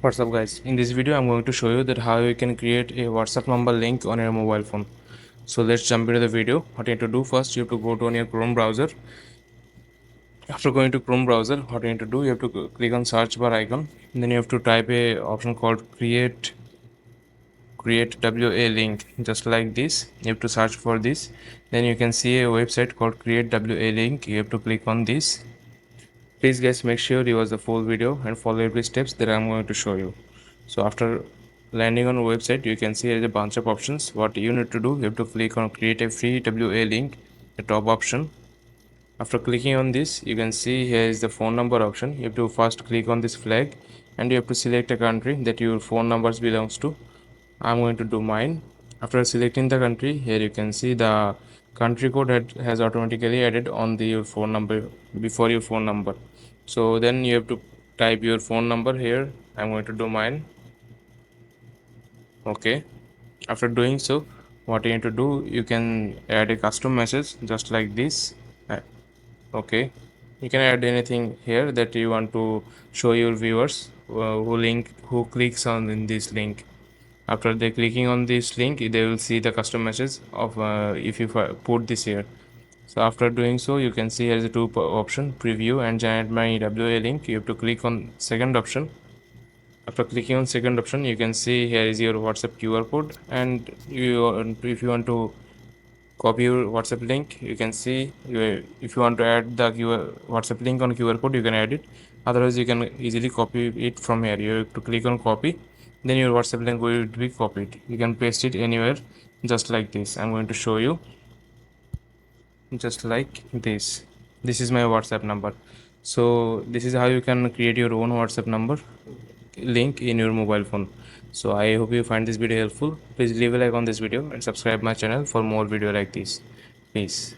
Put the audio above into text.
What's up guys, in this video I'm going to show you that how you can create a WhatsApp number link on your mobile phone. So let's jump into the video. What you need to do first, you have to go to on your Chrome browser. After going to Chrome browser, what you need to do, you have to click on search bar icon, and then you have to type a option called create WA link, just like this. You have to search for this, then you can see a website called create WA link. You have to click on this. Please guys, make sure you watch the full video and follow every steps that I'm going to show you. So after landing on a website, you can see there's a bunch of options. What you need to do, you have to click on create a free WA link, the top option. After clicking on this, you can see here is the phone number option. You have to first click on this flag and you have to select a country that your phone numbers belongs to. I'm going to do mine. After selecting the country, here you can see the country code has automatically added on your phone number before your phone number. So then you have to type your phone number here. I'm going to do mine. Okay. After doing so, what you need to do, you can add a custom message just like this. Okay, you can add anything here that you want to show your viewers who clicks on in this link. After they clicking on this link, they will see the custom message of if you put this here. So after doing so, you can see here is a two option, preview and generate my WA link. You have to click on second option. After clicking on second option, you can see here is your WhatsApp QR code, and if you want to copy your WhatsApp link, you can see if you want to add the WhatsApp link on QR code, you can add it. Otherwise, you can easily copy it from here. You have to click on copy, then your WhatsApp link will be copied. You can paste it anywhere, just like this. I'm going to show you, just like this. This is my WhatsApp number. So this is how you can create your own WhatsApp number link in your mobile phone. So I hope you find this video helpful. Please leave a like on this video and subscribe my channel for more video like this. Peace.